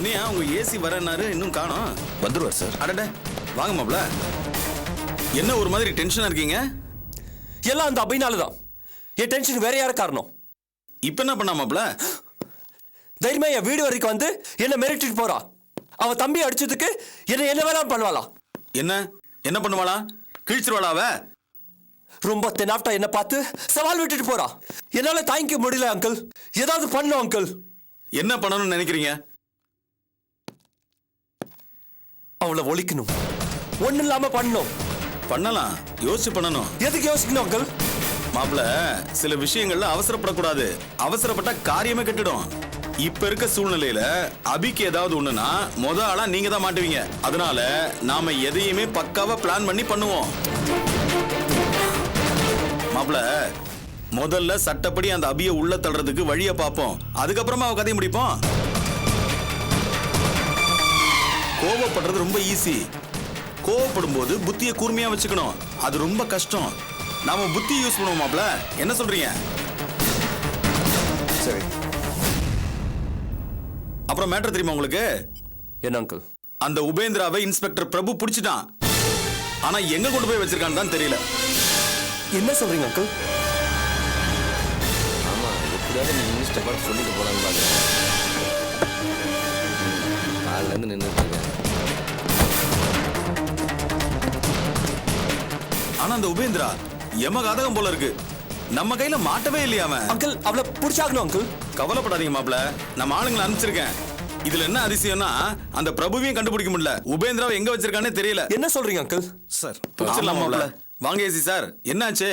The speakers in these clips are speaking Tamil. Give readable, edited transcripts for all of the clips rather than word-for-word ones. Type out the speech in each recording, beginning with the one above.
என்னையா உங்க ஏசி வரனாரு இன்னும் காணோம்? வந்துருவார் சார். அடட வாங்க மாப்ள. என்ன ஒரு மாதிரி டென்ஷனா இருக்கீங்க? எல்லாம் அந்த அபினால தான். என் டென்ஷன் வேற யார காரணம்? இப்ப என்ன பண்ணா மாப்ள? தைரியமா என் வீடு வரைக்கும் வந்து என்ன மிரட்டிட்டு போறா. அவ தம்பி அடிச்சதுக்கு என்ன வேணாலும் பண்ணுவாளா? என்ன பண்ணுவாளா? கிழிச்சிருவாளா அவ? ரொம்ப தெனாப்டா என்ன பார்த்து சவால் விட்டுட்டு போறா. என்னால தாங்கிக்க முடியல அங்கிள். ஏதாவது பண்ணும் அங்கிள். என்ன பண்ணணும்னு நினைக்கிறீங்க? அவளை ஒழிக்கணும். ஒண்ணு இல்லாம பண்ணணும். பண்ணலாம், யோசிச்சு பண்ணணும். எதுக்கு யோசிக்கணும் அங்கிள்? மாப்ள, சில விஷயங்கள்ல அவசரப்படக்கூடாது. அவசரப்பட்ட காரியமே கெட்டுடும். இப்ப இருக்க சூழ்நிலையில அபிக்கு ஏதாவது ஒண்ணுனா முத ஆளா நீங்க தான் மாட்டுவீங்க. அதனால நாம எதையுமே பக்காவா பிளான் பண்ணி பண்ணுவோம். மாப்ள, முதல்ல சட்டப்படி அந்த அபியை உள்ள தள்ளுறதுக்கு வழியை பார்ப்போம். அதுக்கப்புறமா அவ கதையை முடிப்போம். கோவப்படுறது ரொம்ப ஈஸி. கோவப்படும் போது புத்தியை கூர்மையா வச்சுக்கணும். அது ரொம்ப கஷ்டம். நாம புத்தி யூஸ் பண்ணுவோம் மாப்ள. என்ன சொல்றீங்க? சரி. அப்புறம் மேட்டர் தெரியுமா உங்களுக்கு? என்ன அங்கிள்? அந்த உபேந்திராவை இன்ஸ்பெக்டர் பிரபு பிடிச்சிட்டான். ஆனா எங்க கொண்டு போய் வச்சிருக்கான்னு தான் தெரியல. என்ன சொல்றீங்க அங்கிள்? ஆமா, எப்படியாவது நீ மினிஸ்டர் பார்த்து சொல்லிட்டு போலான்னு பாக்குறேன். காலில இருந்து நின்றுட்டு இருக்கேன். ஆனா அந்த உபேந்திரா யமகாதகம் போல இருக்கு. நம்ம கையில மாட்டவே இல்லையா அவன்? அங்கிள், அவளை பிடிச்சாகணும் அங்கிள். கவலைப்படாதீங்க மாப்ள, நம்ம ஆளுங்களை அனுப்பிச்சிருக்கேன். இதுல என்ன அதிசயம்னா அந்த பிரபுவையும் கண்டுபிடிக்க முடியல. உபேந்திராவை எங்க வச்சிருக்கானே தெரியல. என்ன சொல்றீங்க அங்கிள்? சார் பிடிச்சிடலாம் மாப்ள. வாங்க ஏசி சார், என்னாச்சு?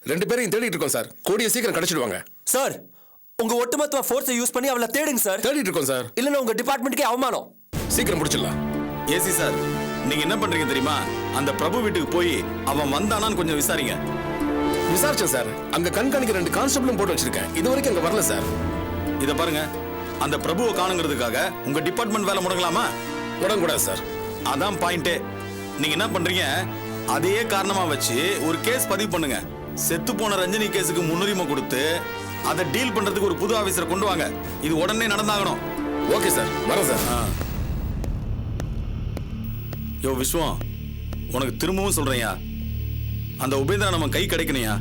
2 பேரையும் தேடிட்டு இருக்கோம் சார். கூடிய சீக்கிரம் கிடைச்சிடுவாங்க சார். உங்க ஒட்டுமொத்த ஃபோர்ஸை யூஸ் பண்ணி அவளை தேடுங்க சார். தேடிட்டு இருக்கோம் சார். இல்லன்னா உங்க டிபார்ட்மெண்ட்டுக்கே அவமானம். சீக்கிரம் முடிச்சிடலாம். ஏசி சார், நீங்க என்ன பண்றீங்க தெரியுமா? அந்த பிரபு வீட்டுக்கு போய் அவன் வந்தானான்னு கொஞ்சம் விசாரிங்க. விசாரிச்சேன் சார். அங்க கண்காணிக்க 2 கான்ஸ்டபிளும் போட்டு வச்சிருக்கேன். இது வரைக்கும் அங்க வரல சார். இத பாருங்க, அந்த பிரபுவை காணுங்கிறதுக்காக உங்க டிபார்ட்மெண்ட் வேலை முடங்கலாமா? முடங்கக்கூடாது சார். அதான் பாயிண்டே. நீங்க என்ன பண்றீங்க, அதையே காரணமா வச்சு ஒரு கேஸ் பதிவு பண்ணுங்க. செத்து போன ரஞ்சினி கேஸுக்கு முன்னுரிமை கொடுத்து அதை டீல் பண்றதுக்கு ஒரு புது ஆபீசரை கொண்டு வாங்க. இது உடனே நடந்தாகணும். ஓகே சார், வரேன் சார். யோ விஸ்வம், உனக்கு திரும்பவும் சொல்றேன்யா, அந்த உபேந்திரா நம்ம கை கிடைக்கணையா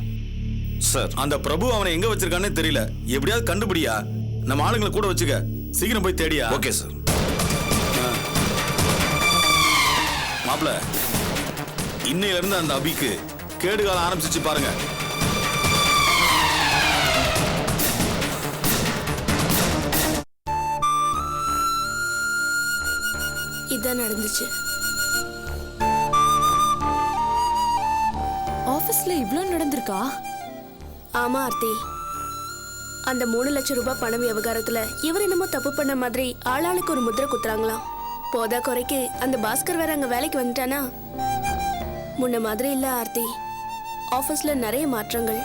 சார். அந்த பிரபு அவனை எங்க வச்சிருக்கானே தெரியல. எப்படியாவது கண்டுபிடியா. நம்ம ஆளுங்களை கூட வச்சுக்க. சீக்கிரம் போய் தேடியா. Okay sir. மாப்ள, இன்னையில இருந்து அந்த அபிக்கு கேடுகாலம் ஆரம்பிச்சிச்சு பாருங்க. இதான் நடந்துச்சு. ஆபீஸ்ல இவ்ளோ நடந்திருக்கா? ஆமா ஆர்த்தி, அந்த 3 லட்சம் ரூபாய் பண விவகாரத்துல இவர் என்னமோ தப்பு பண்ண மாதிரி ஆளாளுக்கு ஒரு முத்திரை குத்துறாங்களாம். போதா குறைக்கு அந்த பாஸ்கர் வேற அங்க வேலைக்கு வந்துட்டானா. முன்ன மாதிரி இல்ல ஆர்த்தி, ஆபீஸ்ல நிறைய மாற்றங்கள்.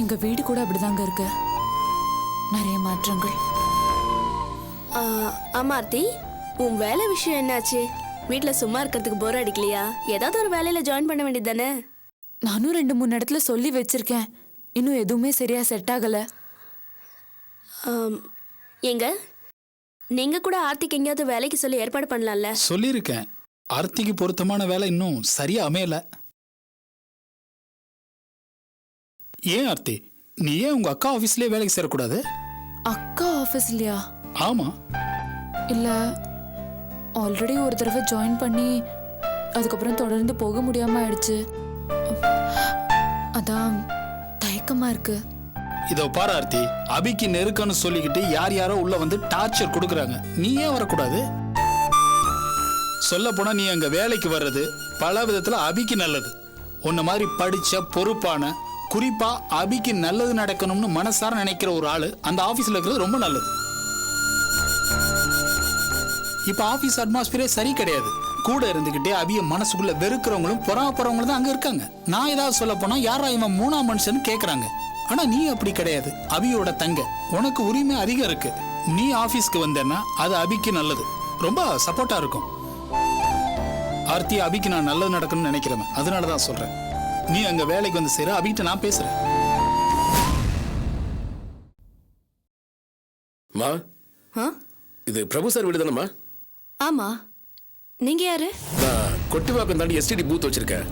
எங்க வீடு கூட அப்படிதாங்க இருக்கு, நிறைய மாற்றங்கள். ஆமா ஆர்த்தி, உன் வேலை விஷயம் என்னாச்சு? வீட்டுல சும்மா இருக்கிறதுக்கு போர் அடிக்கலையா? ஏதாவது ஒரு வேலையில ஜாயின் பண்ண வேண்டியது தானே? நானும் 2-3 இடத்துல சொல்லி வச்சிருக்கேன். இன்னும் எதுவுமே சரியா செட் ஆகல. எங்க நீங்க கூட ஆர்த்திக்கு எங்கேயாவது வேலைக்கு சொல்லி ஏற்பாடு பண்ணலாம்ல? சொல்லியிருக்கேன். ஆர்த்திக்கு பொருத்தமான வேலை இன்னும் சரியா அமையல. ஏன் ஆர்த்தி, நீ ஏன் உங்க அக்கா ஆபீஸ்லயே வேலைக்கு சேரக்கூடாது? அக்கா ஆபீஸ்லயா? ஆமா. இல்ல, ஆல்ரெடி ஒரு தடவை ஜாயின் பண்ணி அதுக்கப்புறம் தொடர்ந்து போக முடியாம ஆயிடுச்சு. அதான் தயக்கமா இருக்கு. இதோ பாரு ஆர்த்தி, அபிக்கு நெருக்கன்னு சொல்லிக்கிட்டு யாரோ உள்ள வந்து டார்ச்சர் கொடுக்குறாங்க. நீ ஏன் வரக்கூடாது? சொல்ல போனா நீ அங்க வேலைக்கு வர்றது பல விதத்துல அபிக்கு நல்லது. உன்ன மாதிரி படிச்ச பொறுப்பான, குறிப்பா அபிக்கு நல்லது நடக்கணும்னு மனசார நினைக்கிற ஒரு ஆளு அந்த ஆபீஸ்ல இருக்கிறது ரொம்ப நல்லது. இப்ப ஆபீஸ் அட்மாஸ்பியரே சரி கிடையாது. கூட இருந்துகிட்டே அபிய மனசுக்குள்ள வெறுக்கிறவங்களும் பொறாமப்படுறவங்களும் தான் அங்க இருக்காங்க. நான் ஏதாவது சொல்ல போனா யாரா இவன் 3ஆம் மனுஷன் கேக்குறாங்க. ஆனா நீ அப்படி கிடையாது. அபியோட தங்க, உனக்கு உரிமை அதிகம் இருக்கு. நீ ஆபீஸ்க்கு வந்தேன்னா அது அபிக்கு நல்லது, ரொம்ப சப்போர்ட்டா இருக்கும். ஆர்த்தி, அபிக்கு நான் நல்லது நடக்கணும்னு நினைக்கிறேன். அதனாலதான் சொல்றேன், நீ அங்க வேலைக்கு வந்து சேர. அபிகிட்ட நான் பேசுறேன். மா, இது பிரபு சார் வீடு தானம்மா? ஆமா, நீங்க யாரு? நான் கொட்டிவாக்கம் தாண்டி எஸ்டிடி பூத் வச்சிருக்கேன்.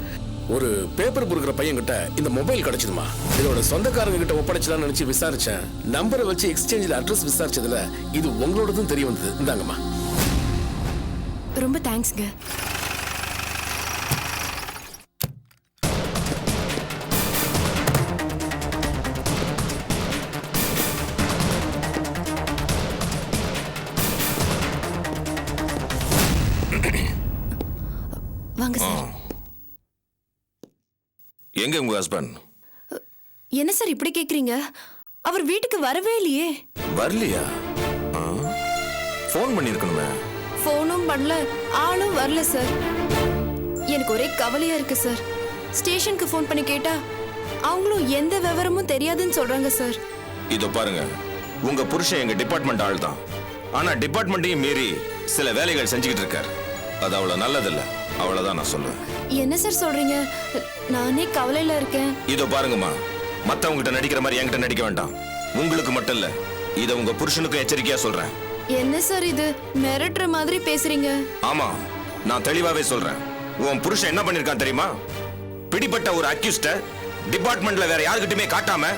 ஒரு பேப்பர் கொடுக்குற பையன் கிட்ட இந்த மொபைல் கிடைச்சதுமா. இதோட சொந்தக்காரங்க கிட்ட ஒப்படைச்சலாம்னு நினைச்சு விசாரிச்சேன். நம்பரை வச்சு எக்ஸ்சேஞ்சில் அட்ரஸ் விசாரிச்சதுல இது உங்களோடதும் தெரிய வந்தது. இந்தாங்கம்மா. ரொம்ப தேங்க்ஸ்ங்க. வாங்க சார். எங்க உங்க ஹஸ்பண்ட்? என்ன சார் இப்படி கேக்குறீங்க? அவர் வீட்டுக்கு வரவே இல்லையே. வரலையா? ஃபோன் பண்ணிருக்கணுமே. போனும் பண்ணல, ஆளும் வரல சார். எனக்கு ஒரே கவலையா இருக்கு சார். ஸ்டேஷனுக்கு ஃபோன் பண்ணி கேட்டா அவங்களும் எந்த விவரமும் தெரியாதுன்னு சொல்றாங்க சார். இதோ பாருங்க, உங்க புருஷன் எங்க டிபார்ட்மெண்ட் ஆள் தான். ஆனா டிபார்ட்மெண்ட்டையும் மீறி சில வேலைகள் செஞ்சுக்கிட்டு இருக்காரு. அது அவ்வளவு நல்லதில்ல. அவ்வளவுதான் நான் சொல்லுவேன். என்ன சார் சொல்றீங்க? நானே கவலையில இருக்கேன். இதோ பாருங்கம்மா, மத்தவங்க கிட்ட நடிக்கிற மாதிரி என்கிட்ட நடிக்க வேண்டாம். உங்களுக்கு மட்டும் இல்ல, இத உங்க புருஷனுக்கும் எச்சரிக்கையா சொல்றேன். என்ன சார் இது மிரட்டுற மாதிரி பேசுறீங்க? ஆமா, நான் தெளிவாவே சொல்றேன். உன் புருஷன் என்ன பண்ணிருக்கான் தெரியுமா? பிடிப்பட்ட ஒரு அக்யூஸ்ட டிபார்ட்மெண்ட்ல வேற யாருக்கிட்டுமே காட்டாம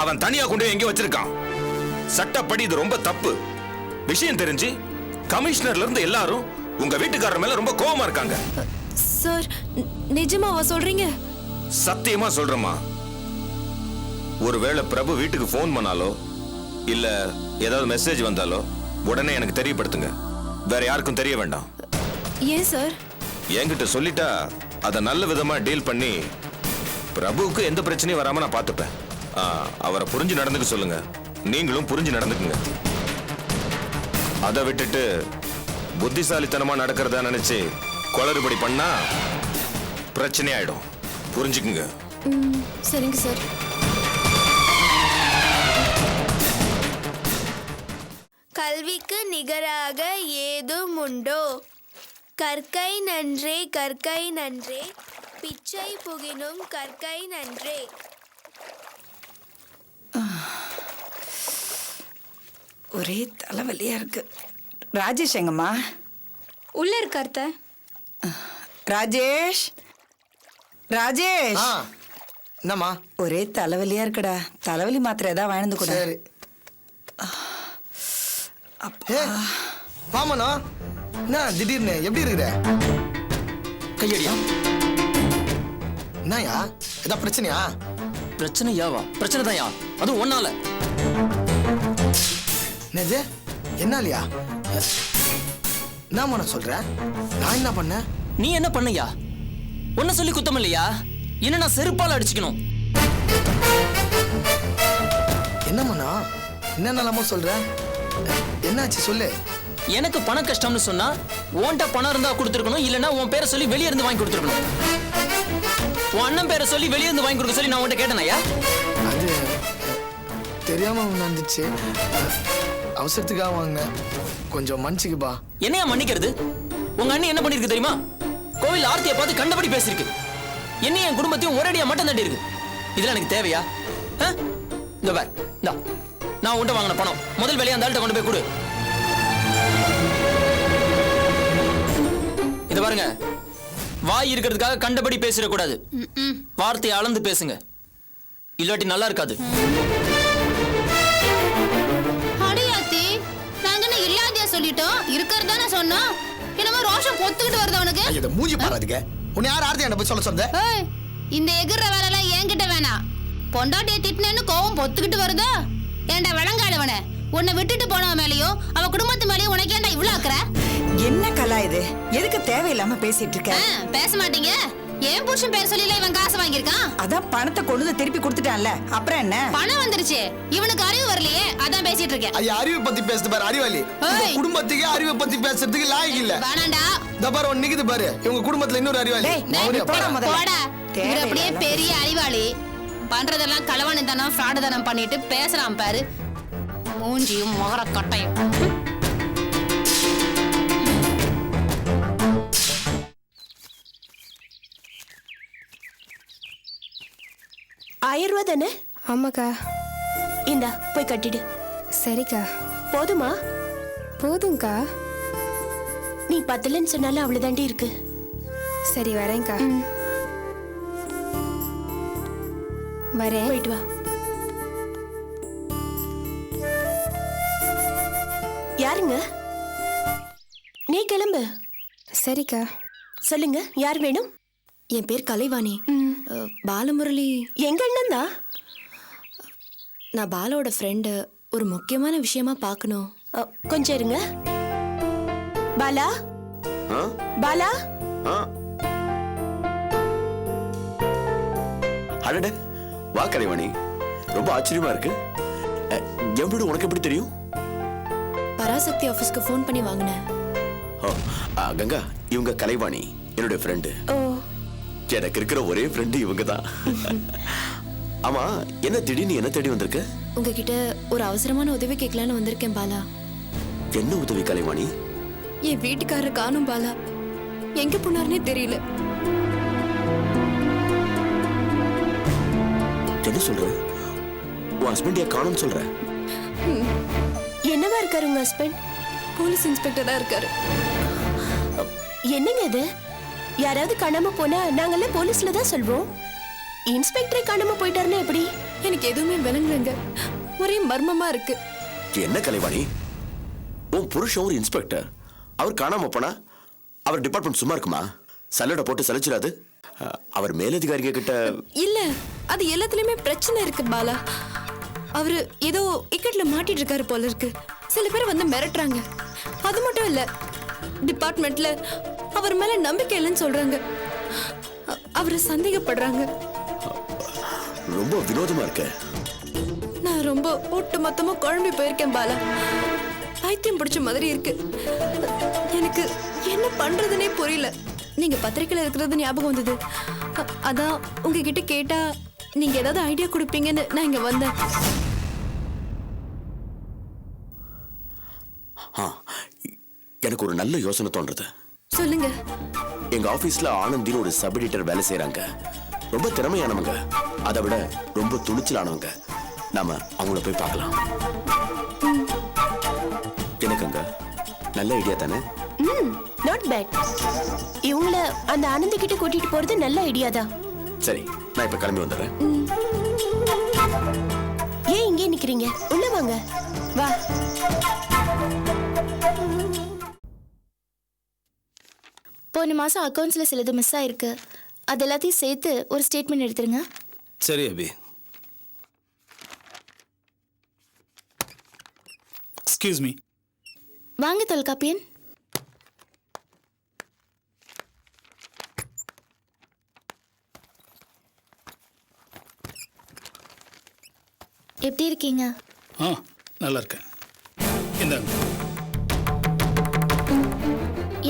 அவன் தனியா கொண்டு எங்கேயோ வச்சிருக்கான். சட்டப்படி இது ரொம்ப தப்பு. விஷயம் தெரிஞ்சு கமிஷனர்ல இருந்து எல்லாரும் உங்க வீட்டுக்காரர் மேல ரொம்ப கோவமா இருக்காங்க. சார், நிஜமாவா சொல்றீங்க? சத்தியமா சொல்றேம்மா. ஒருவேளை பிரபு வீட்டுக்கு போன் பண்ணாலோ இல்ல ஏதாவது மெசேஜ் வந்தாலோ உடனே எனக்கு தெரியப்படுத்துங்க. வேற யாருக்கும் தெரிய வேண்டாம். ஏன் சார்? என்கிட்ட சொல்லிட்டா அதை நல்ல விதமா டீல் பண்ணி பிரபுவுக்கு எந்த பிரச்சனையும் வராம நான் பார்த்துப்பேன். அவரை புரிஞ்சு நடந்துக்க சொல்லுங்க. நீங்களும் புரிஞ்சு நடந்துக்குங்க. அதை விட்டுட்டு புத்திசாலித்தனமா நடக்கிறதா நினைச்சு குளறுபடி பண்ணா பிரச்சனை ஆயிடும். புரிஞ்சுக்குங்க. சரிங்க சார். கல்விக்கு நிகராக ஏதும் உண்டோ? கற்கை நன்றே, கற்கை நன்றே, பிச்சை புகினும் கற்கை நன்றே. ஒரே தலைவலியா இருக்கு. ராஜேஷ் எங்கம்மா? உள்ள இருக்கார்த்த. ராஜேஷ், ராஜேஷ். என்னம்மா? ஒரே தலைவலியா இருக்குடா. தலைவலி மாத்திரை ஏதாவது வாங்கிட்டு கூட. சரி. வாமனோ, என்ன திடீர்னு எப்படி இருக்கிற? கையடியா? என்னயா ஏதா பிரச்சனையா? பிரச்சனையாவா? பிரச்சனை தான்யா. அது ஒன்னால. என்னது? என்னாலயா? என்னம்மா நான் சொல்ற? நான் என்ன பண்ண? நீ என்ன பண்ணையா? உன்ன சொல்லி குத்தம் இல்லையா? என்ன நான் செருப்பால அடிச்சுக்கணும். என்னம்மா என்னென்னலாமோ சொல்ற? என்னாச்சு சொல்லு. எனக்கு பண கஷ்டம்னு சொன்னா உன்கிட்ட பணம் இருந்தா கொடுத்துருக்கணும். இல்லைன்னா உன் பேரை சொல்லி வெளியே இருந்து வாங்கி கொடுத்துருக்கணும். உன் அண்ணன் பேரை சொல்லி வெளியே இருந்து வாங்கி கொடுக்க சொல்லி நான் உன்கிட்ட கேட்டேனையா? அது தெரியாம நடந்துச்சு. அவசரத்துக்காக வாங்க. கொஞ்சம் மன்னிச்சுக்குப்பா. என்னையா மன்னிக்கிறது? உங்க அண்ணன் என்ன பண்ணிருக்கு தெரியுமா? கோவில் ஆர்த்தியை பார்த்து கண்டபடி பேசிருக்கு. என்னையும் என் குடும்பத்தையும் ஒரேடியா மட்டும் தட்டி இருக்கு. இதுல எனக்கு தேவையா? இந்த பார், நான் உன்ட்ட வாங்கின பணம் முதல் வேலையா அந்த ஆள்கிட்ட கொண்டு போய் கொடு. இத பாருங்க, வாய் இருக்கிறதுக்காக கண்டபடி பேசிடக்கூடாது. வார்த்தையை அளந்து பேசுங்க, இல்லாட்டி நல்லா இருக்காது. அடியாத்தி, நாங்க என்ன இல்லாதே சொல்லிட்டோம், இருக்கிறதானே சொன்னோம். என்னமோ ரோஷம் பொத்துக்கிட்டு வருது அவனுக்கு. இத மூஞ்சி பாராதுங்க. உன்னை யார் ஆர்த்தி என்ன போய் சொல்ல சொந்த? இந்த எகிற வேலை எல்லாம் என்கிட்ட வேணாம். பொண்டாட்டியை திட்டினேன்னு கோவம் பொத்துக்கிட்டு வருதா? ஏண்டா விளங்காதவனே, உன்னை விட்டுட்டு போனவன் மேலயும் அவ குடும்பத்து மேலயும் உனக்கு ஏண்டா இவ்வளவு அக்கறை? என்ன கலா இது? எதுக்கு தேவையில்லாம பேசிட்டு இருக்க? பேச மாட்டீங்க. ஏன் புருஷன் பேர் சொல்லில இவன் காசு வாங்கியிருக்கான். அதான் பணத்தை கொண்டு வந்து திருப்பி கொடுத்துட்டான்ல, அப்புறம் என்ன? பணம் வந்துருச்சு, இவனுக்கு அறிவு வரலையே, அதான் பேசிட்டு இருக்கேன். ஐயா, அறிவு பத்தி பேசுது பாரு அறிவாளி. உங்க குடும்பத்துக்கு அறிவை பத்தி பேசுறதுக்கு லாயக்கு இல்ல. வேணாண்டா. இந்த பாரு ஒன்னு நிக்குது பாரு, இவங்க குடும்பத்துல இன்னொரு அறிவாளி. போடா, இவர் அப்படியே பெரிய அறிவாளி. பண்றதெல்லாம் களவாணி தானம், ஃப்ராடு தானம் பண்ணிட்டு பேசுறான் பாரு. மூஞ்சியும் முகர கட்டையும். 1000 ரூபா தானே? ஆமாக்கா. இந்தா போய் கட்டிடு. சரிக்கா. போதுமா? போதும்க்கா. நீ பத்தலன்னு சொன்னாலும் அவ்வளவுதாண்டி இருக்கு. சரி வரேன்க்கா. வரேன். போயிட்டு வா. யாருங்க? நீ கிளம்பு. சரிக்கா. சொல்லுங்க, யார் வேணும்? என் பேர் கலைவாணி. பாலமுரளி எங்க அண்ணன் தான். நான் பாலாவோட ஃப்ரெண்டு. ஒரு முக்கியமான விஷயமா பார்க்கணும். கொஞ்சம் இருங்க. பாலா, பாலா. அடடே, வா கலைவாணி. ரொம்ப ஆச்சரியமா இருக்கு. எப்படி உனக்கு எப்படி தெரியும்? பராசக்தி ஆபீஸ்க்கு ஃபோன் பண்ணி வாங்கினேன். கங்கா, இவங்க கலைவாணி, என்னுடைய ஃப்ரெண்டு. எனக்கு இருக்கிற ஒரே ஃப்ரெண்டு இவங்க தான். ஆமா, என்ன திடீர்னு என்ன தேடி வந்திருக்க? உங்ககிட்ட ஒரு அவசரமான உதவி கேட்கலான்னு வந்திருக்கேன் பாலா. என்ன உதவி கலைவாணி? என் வீட்டுக்காரர் காணும் பாலா. எங்க போனார்னே தெரியல. என்ன சொல்ற? உன் ஹஸ்பண்ட் காணும் சொல்ற? என்னவா இருக்காரு உங்க ஹஸ்பண்ட்? போலீஸ் இன்ஸ்பெக்டரா இருக்காரு. என்னங்க இது? யாராவது காணாம போனா நாங்கெல்லாம் போலீஸ்ல தான் சொல்வோம். இன்ஸ்பெக்டரே காணாம போயிட்டாருன்னா எப்படி? எனக்கு எதுவுமே விளங்குலங்க. ஒரே மர்மமா இருக்கு. என்ன கலைவாணி, உன் புருஷன் ஒரு இன்ஸ்பெக்டர், அவர் காணாம போனா அவர் டிபார்ட்மெண்ட் சும்மா இருக்குமா? சல்லடை போட்டு சலிச்சிடாது? அவர் மேலதிகாரிங்க கிட்ட இல்ல, அது எல்லாத்துலயுமே பிரச்சனை இருக்கு பாலா. அவரு ஏதோ இக்கட்ல மாட்டிட்டு இருக்காரு போல இருக்கு. சில பேர் வந்து மிரட்டுறாங்க. அது மட்டும் இல்ல, டிபார்ட்மெண்ட்ல அவர் மேல நம்பிக்கை இல்லைன்னு சொல்றாங்க. அவரை சந்தேகப்படுறாங்க. ரொம்ப வினோதமா இருக்க. நான் ரொம்ப ஒட்டு மொத்தமா குழம்பி போயிருக்கேன் பாலா. பைத்தியம் பிடிச்ச மாதிரி இருக்கு. எனக்கு என்ன பண்றதுனே புரியல. நீங்க பத்திரிக்கையில இருக்கிறது ஞாபகம் வந்தது. அதான் உங்ககிட்ட கேட்டா நீங்க ஏதாவது ஐடியா கொடுப்பீங்கன்னு நான் இங்க வந்தேன். எனக்கு ஒரு நல்ல யோசனை தோன்றது. சொல்லுங்க. எங்க ஆபீஸ்ல ஆனந்தின்னு ஒரு சப் எடிட்டர் வேலை செய்யறாங்க. ரொம்ப திறமையானவங்க, அதை விட ரொம்ப துணிச்சலானவங்க. நாம அவங்கள போய் பார்க்கலாம். எனக்குங்க நல்ல ஐடியா தானே? Not bad. இவங்கள அந்த ஆனந்தி கிட்ட கூட்டிட்டு போறது நல்ல ஐடியா தான். சரி, நான் இப்ப கிளம்பி வந்துடுறேன். ஏன் இங்கே நிக்கிறீங்க? உள்ள வாங்க. வா. போன மாசம் அக்கவுண்ட்ஸ்ல சிலது மிஸ் ஆயிருக்கு. அது எல்லாத்தையும் சேர்த்து ஒரு ஸ்டேட்மெண்ட் எடுத்துருங்க. சரி அபி. Excuse me. வாங்க தொல்காப்பியன். எப்படி இருக்கீங்க? நல்லா இருக்கேன். இந்தாங்க.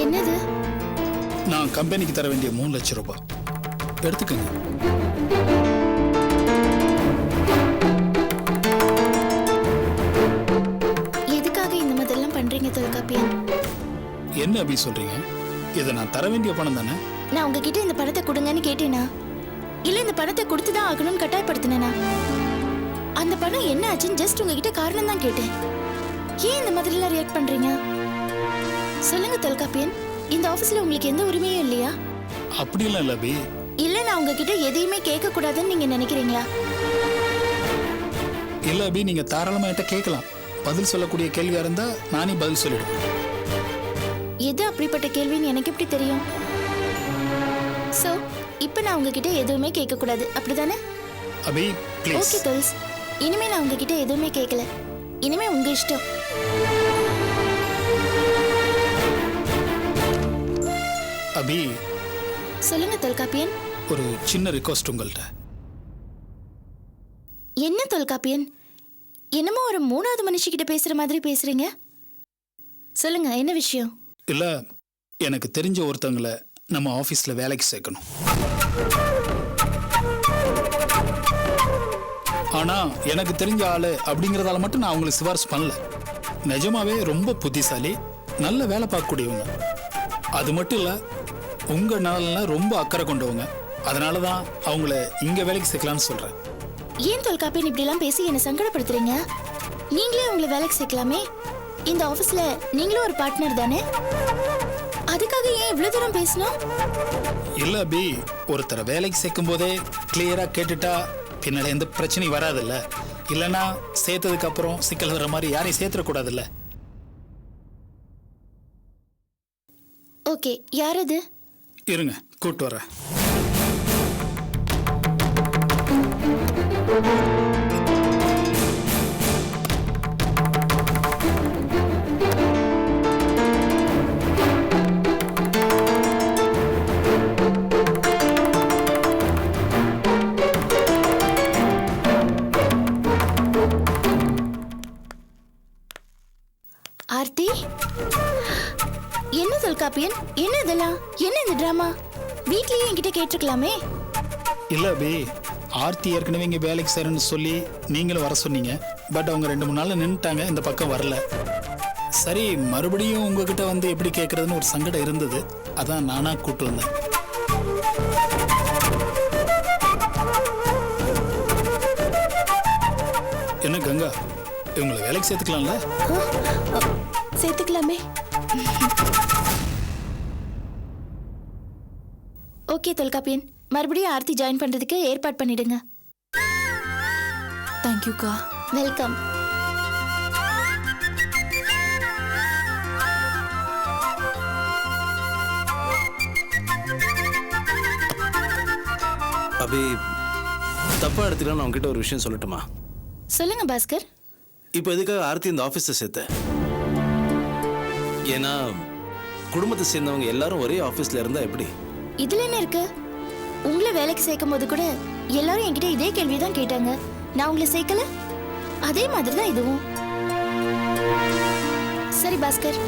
என்னது? நான் கம்பெனிக்கு தர வேண்டிய 3 லட்சம் ரூபாய் எடுத்துக்கங்க. எதுக்காக இந்த மாதிரிலாம் பண்றீங்க தொல்காப்பியன்? என்ன அப்படி சொல்றீங்க? இதை நான் தர வேண்டிய பணம் தானே? நான் உங்ககிட்ட இந்த பணத்தை கொடுங்கன்னு கேட்டேனா, இல்ல இந்த பணத்தை கொடுத்துதான் ஆகணும்னு கட்டாயப்படுத்தினேனா? அந்த பணம் என்ன ஆச்சுன்னு ஜஸ்ட் உங்ககிட்ட காரணம் தான் கேட்டேன். ஏன் இந்த மாதிரிலாம் ரியாக்ட் பண்றீங்க? சொல்லுங்க தொல்காப்பியன், இந்த ஆபீஸ்ல உங்களுக்கு எந்த உரிமையும் இல்லையா? அப்படிலாம் இல்ல அபி. இல்ல நான் உங்ககிட்ட எதையுமே கேட்க கூடாதுன்னு நீங்க நினைக்கிறீங்களா? இல்ல அபி, நீங்க தாராளமா என்கிட்ட கேட்கலாம். பதில் சொல்லக்கூடிய கேள்வியா இருந்தா நானே பதில் சொல்லிடுவேன். எது அப்படிப்பட்ட கேள்வின்னு எனக்கு எப்படி தெரியும்? சோ இப்போ நான் உங்ககிட்ட எதுவுமே கேட்க கூடாது, அப்படிதானே? அபி ப்ளீஸ். ஓகே தொல்ஸ், இனிமே நான் உங்ககிட்ட எதுவுமே கேட்கல. இனிமே உங்க இஷ்டம். அபி, சொல்லுங்க தொல்காப்பியன். ஒரு சின்ன ரிக்வெஸ்ட் உங்கள்கிட்ட. என்ன தொல்காப்பியன், என்னமோ ஒரு 3வது மனுஷிக்கிட்ட பேசுற மாதிரி பேசுறீங்க. சொல்லுங்க, என்ன விஷயம்? இல்ல, எனக்கு தெரிஞ்ச ஒருத்தவங்களை நம்ம ஆபீஸ்ல வேலைக்கு சேர்க்கணும். ஆனா எனக்கு தெரிஞ்ச ஆளு அப்படிங்கறதால மட்டும் நான் அவங்களுக்கு சிபாரிசு பண்ணல. நிஜமாவே ரொம்ப புத்திசாலி, நல்ல வேலை பார்க்கக்கூடியவங்க. அது மட்டும் இல்ல, உங்க நலன்ல ரொம்ப அக்கறை கொண்டவங்க. அதனாலதான் அவங்கள இங்க வேலைக்கு சேர்க்கலாம்னு சொல்றேன். ஏன் தொல்காப்பியன் இப்படி எல்லாம் பேசி என்ன சங்கடப்படுத்துறீங்க? நீங்களே உங்களை வேலைக்கு சேர்க்கலாமே. இந்த ஆபீஸ்ல நீங்களும் ஒரு பார்ட்னர் தானே? அதுக்காக ஏன் இவ்வளவு தூரம் பேசணும்? இல்ல அபி, ஒருத்தரை வேலைக்கு சேர்க்கும் போதே கிளியரா கேட்டுட்டா பின்னால எந்த பிரச்சனையும் வராதுல்ல. இல்லைன்னா சேர்த்ததுக்கு அப்புறம் சிக்கல் வர மாதிரி யாரையும் சேர்த்துடக்கூடாதுல்ல. ஓகே, யார் அது? இருங்க, கூட்டு வரேன். ஆர்த்தி, என்ன தொல்காப்பியன்? என்ன இதெல்லாம்? என்ன இந்த டிராமா? வீட்லயே என்கிட்ட கேட்டிருக்கலாமே. இல்ல அபி, ஆர்த்தி ஏற்கனவே இங்க வேலைக்கு சேரணும்னு சொல்லி நீங்களும் வர சொன்னீங்க. பட் அவங்க 2-3 நாள்ல நின்னுட்டாங்க, இந்த பக்கம் வரல. சரி, மறுபடியும் உங்ககிட்ட வந்து எப்படி கேட்கறதுன்னு ஒரு சங்கடம் இருந்தது. அதான் நானா கூட்டு வந்தேன். என்ன கங்கா, இவங்களை வேலைக்கு சேர்த்துக்கலாம்ல? சேர்த்துக்கலாமே. ஓகே தொல்காப்பியன், மறுபடியும் ஆர்த்தி ஜாயின் பண்றதுக்கு ஏற்பாடு பண்ணிடுங்க. தேங்க்யூக்கா. வெல்கம். அபி, தப்பா எடுத்துக்கலாம். நான் உங்ககிட்ட ஒரு விஷயம் சொல்லட்டுமா? சொல்லுங்க பாஸ்கர். இப்போ எதுக்காக ஆர்த்தி இந்த ஆஃபீஸை சேர்த்த? ஏன்னா குடும்பத்தை சேர்ந்தவங்க எல்லாரும் ஒரே ஆஃபீஸில் இருந்தால் எப்படி? இதுல என்ன இருக்கு? உங்களை வேலைக்கு சேர்க்கும் போது கூட எல்லாரும் என்கிட்ட இதே கேள்வி தான் கேட்டாங்க. நான் உங்களை சேர்க்கல, அதே மாதிரி தான் இதுவும். சரி பாஸ்கர்,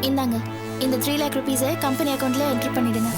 இந்தாங்க இந்த 3 lakh rupees கம்பெனி அக்கௌண்ட்ல என்ட்ரி பண்ணிடுங்க.